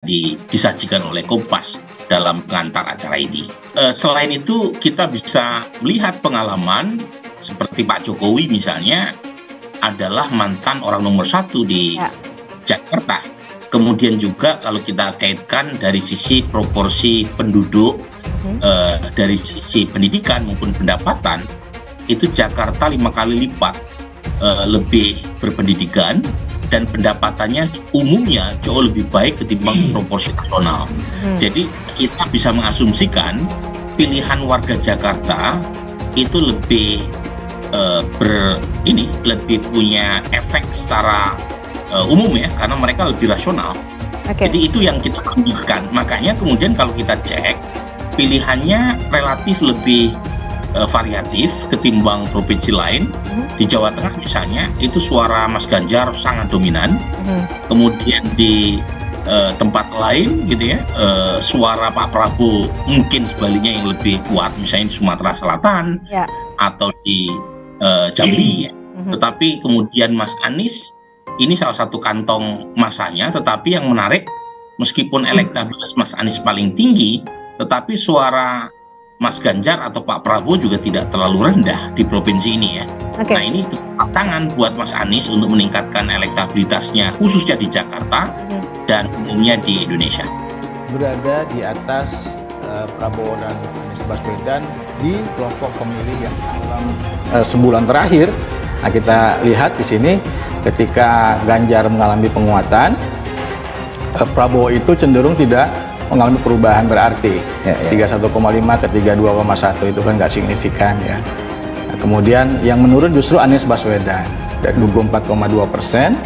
disajikan oleh Kompas dalam pengantar acara ini. Selain itu kita bisa melihat pengalaman seperti Pak Jokowi misalnya adalah mantan orang nomor 1 di Jakarta. Kemudian juga kalau kita kaitkan dari sisi proporsi penduduk, dari sisi pendidikan maupun pendapatan, itu Jakarta 5 kali lipat lebih berpendidikan dan pendapatannya umumnya jauh lebih baik ketimbang proporsi nasional. Jadi kita bisa mengasumsikan pilihan warga Jakarta itu lebih lebih punya efek secara umum ya, karena mereka lebih rasional. Jadi itu yang kita perlukan. Makanya kemudian kalau kita cek pilihannya relatif lebih variatif ketimbang provinsi lain. Di Jawa Tengah misalnya itu suara Mas Ganjar sangat dominan. Kemudian di tempat lain gitu ya, suara Pak Prabowo mungkin sebaliknya yang lebih kuat, misalnya di Sumatera Selatan atau di Jambi ya. Tetapi kemudian Mas Anies ini salah satu kantong masanya, tetapi yang menarik meskipun elektabilitas Mas Anies paling tinggi, tetapi suara Mas Ganjar atau Pak Prabowo juga tidak terlalu rendah di provinsi ini ya. Nah ini tantangan buat Mas Anies untuk meningkatkan elektabilitasnya khususnya di Jakarta dan umumnya di Indonesia. Berada di atas Prabowo dan Anies Baswedan di kelompok pemilih yang dalam sebulan terakhir. Nah, kita lihat di sini ketika Ganjar mengalami penguatan, Prabowo itu cenderung tidak mengalami perubahan berarti 31,5 ke 32,1 itu kan nggak signifikan ya. Nah, kemudian yang menurun justru Anies Baswedan dari 24,2%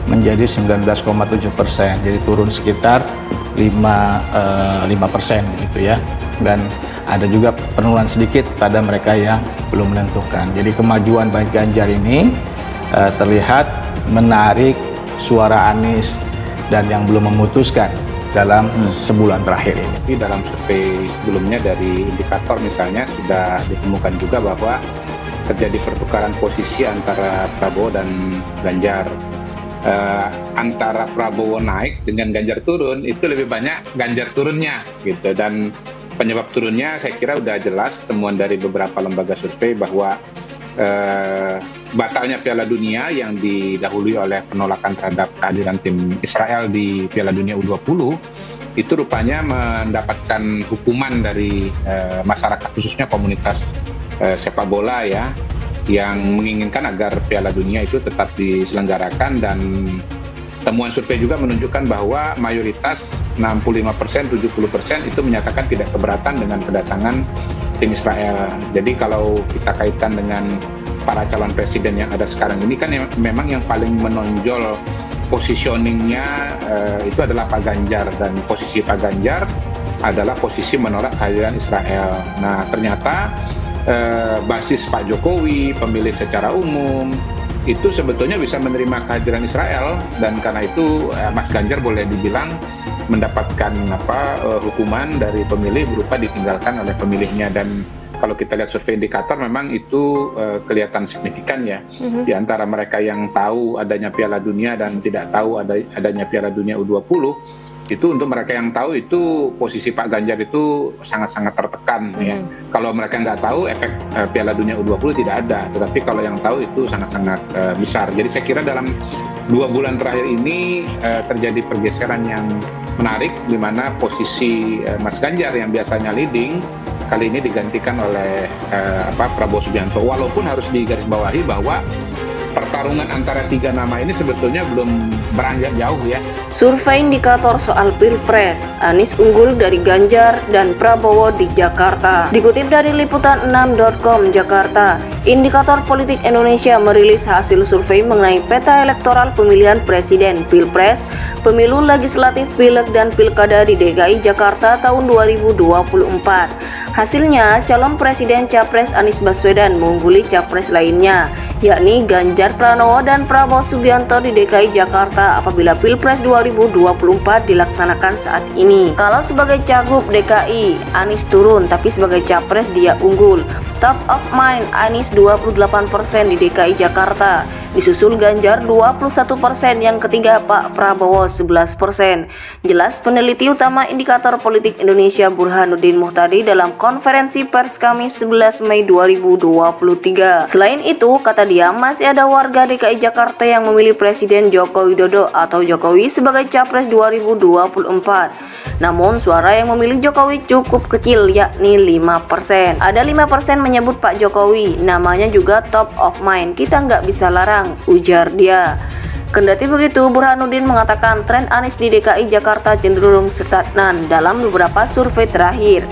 menjadi 19,7%, jadi turun sekitar 5% gitu ya. Dan ada juga penurunan sedikit pada mereka yang belum menentukan. Jadi kemajuan baik Ganjar ini terlihat menarik suara Anies dan yang belum memutuskan dalam sebulan terakhir ini. Tapi dalam survei sebelumnya dari indikator misalnya sudah ditemukan juga bahwa terjadi pertukaran posisi antara Prabowo dan Ganjar. Antara Prabowo naik dengan Ganjar turun itu lebih banyak Ganjar turunnya gitu, dan penyebab turunnya saya kira udah jelas temuan dari beberapa lembaga survei bahwa batalnya Piala Dunia yang didahului oleh penolakan terhadap kehadiran tim Israel di Piala Dunia U20 itu rupanya mendapatkan hukuman dari masyarakat khususnya komunitas sepak bola ya, yang menginginkan agar Piala Dunia itu tetap diselenggarakan. Dan temuan survei juga menunjukkan bahwa mayoritas 65%, 70% itu menyatakan tidak keberatan dengan kedatangan tim Israel. Jadi kalau kita kaitkan dengan para calon presiden yang ada sekarang ini kan memang yang paling menonjol positioningnya itu adalah Pak Ganjar, dan posisi Pak Ganjar adalah posisi menolak kehadiran Israel. Nah ternyata basis Pak Jokowi, pemilih secara umum itu sebetulnya bisa menerima kehadiran Israel, dan karena itu Mas Ganjar boleh dibilang mendapatkan hukuman dari pemilih berupa ditinggalkan oleh pemilihnya. Dan kalau kita lihat survei indikator memang itu kelihatan signifikan ya, di antara mereka yang tahu adanya Piala Dunia dan tidak tahu adanya Piala Dunia U20, itu untuk mereka yang tahu itu posisi Pak Ganjar itu sangat-sangat tertekan ya. Kalau mereka nggak tahu efek Piala Dunia U20 tidak ada, tetapi kalau yang tahu itu sangat-sangat besar. Jadi saya kira dalam 2 bulan terakhir ini terjadi pergeseran yang menarik, di mana posisi Mas Ganjar yang biasanya leading kali ini digantikan oleh Prabowo Subianto, walaupun harus digarisbawahi bahwa pertarungan antara 3 nama ini sebetulnya belum beranjak jauh ya. Survei indikator soal Pilpres, Anies unggul dari Ganjar dan Prabowo di Jakarta. Dikutip dari liputan6.com Jakarta, Indikator Politik Indonesia merilis hasil survei mengenai peta elektoral pemilihan presiden, Pilpres, pemilu legislatif, pileg dan pilkada di DKI Jakarta tahun 2024. Hasilnya, calon presiden Capres Anies Baswedan mengungguli capres lainnya, yakni Ganjar Ganjar Pranowo dan Prabowo Subianto di DKI Jakarta apabila Pilpres 2024 dilaksanakan saat ini. Kalau sebagai cagup DKI, Anies turun, tapi sebagai capres dia unggul. Top of mind Anies 28% di DKI Jakarta, disusul Ganjar 21%, yang ketiga Pak Prabowo 11%. Jelas peneliti utama Indikator Politik Indonesia Burhanuddin Muhtadi dalam konferensi pers Kamis 11 Mei 2023. Selain itu, kata dia, masih ada warga DKI Jakarta yang memilih Presiden Joko Widodo atau Jokowi sebagai capres 2024. Namun suara yang memilih Jokowi cukup kecil, yakni 5%. Ada 5% menyebut Pak Jokowi, namanya juga top of mind, kita nggak bisa larang, ujar dia. Kendati begitu, Burhanuddin mengatakan tren Anies di DKI Jakarta cenderung stagnan dalam beberapa survei terakhir.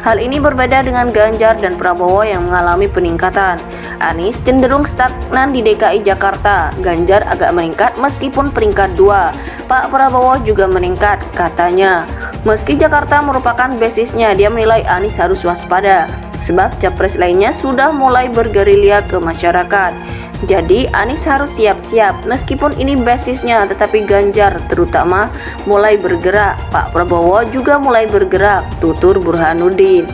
Hal ini berbeda dengan Ganjar dan Prabowo yang mengalami peningkatan. Anies cenderung stagnan di DKI Jakarta, Ganjar agak meningkat meskipun peringkat 2. Pak Prabowo juga meningkat, katanya. Meski Jakarta merupakan basisnya, dia menilai Anies harus waspada, sebab capres lainnya sudah mulai bergerilya ke masyarakat. Jadi Anies harus siap-siap, meskipun ini basisnya, tetapi Ganjar terutama mulai bergerak, Pak Prabowo juga mulai bergerak, tutur Burhanuddin.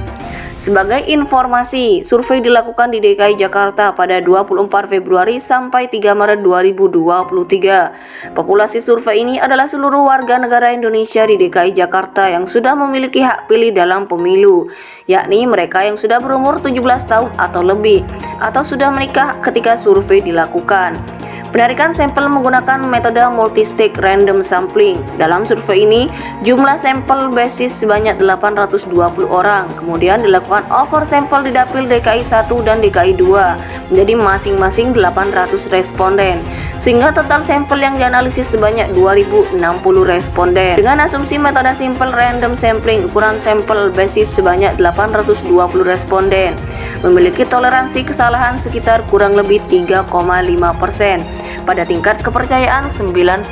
Sebagai informasi, survei dilakukan di DKI Jakarta pada 24 Februari sampai 3 Maret 2023. Populasi survei ini adalah seluruh warga negara Indonesia di DKI Jakarta yang sudah memiliki hak pilih dalam pemilu, yakni mereka yang sudah berumur 17 tahun atau lebih, atau sudah menikah ketika survei dilakukan. Penarikan sampel menggunakan metode multistage random sampling. Dalam survei ini, jumlah sampel basis sebanyak 820 orang. Kemudian dilakukan over sampel di dapil DKI 1 dan DKI 2 menjadi masing-masing 800 responden. Sehingga total sampel yang dianalisis sebanyak 2060 responden. Dengan asumsi metode simple random sampling, ukuran sampel basis sebanyak 820 responden memiliki toleransi kesalahan sekitar kurang lebih 3,5%. Pada tingkat kepercayaan 95%.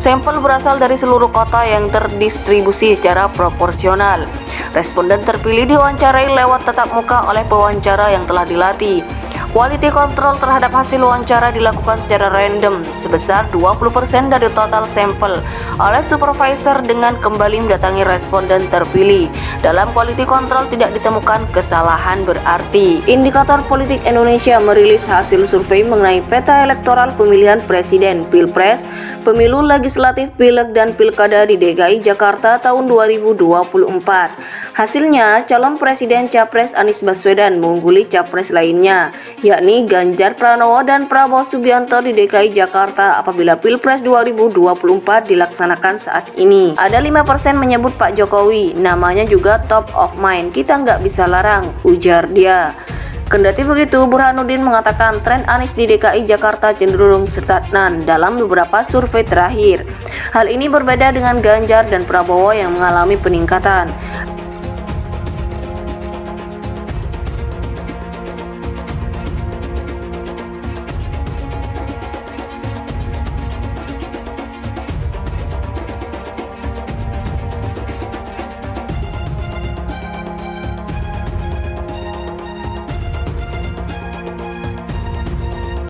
Sampel berasal dari seluruh kota yang terdistribusi secara proporsional. Responden terpilih diwawancarai lewat tatap muka oleh pewawancara yang telah dilatih. Quality control terhadap hasil wawancara dilakukan secara random sebesar 20% dari total sampel oleh supervisor dengan kembali mendatangi responden terpilih. Dalam quality control tidak ditemukan kesalahan berarti. Indikator Politik Indonesia merilis hasil survei mengenai peta elektoral pemilihan presiden, pilpres, pemilu legislatif, pileg dan pilkada di DKI Jakarta tahun 2024. Hasilnya, calon presiden capres Anies Baswedan mengungguli capres lainnya, yakni Ganjar Pranowo dan Prabowo Subianto di DKI Jakarta apabila Pilpres 2024 dilaksanakan saat ini. Ada 5% menyebut Pak Jokowi, namanya juga top of mind, kita nggak bisa larang, ujar dia. Kendati begitu, Burhanuddin mengatakan tren Anies di DKI Jakarta cenderung stagnan dalam beberapa survei terakhir. Hal ini berbeda dengan Ganjar dan Prabowo yang mengalami peningkatan.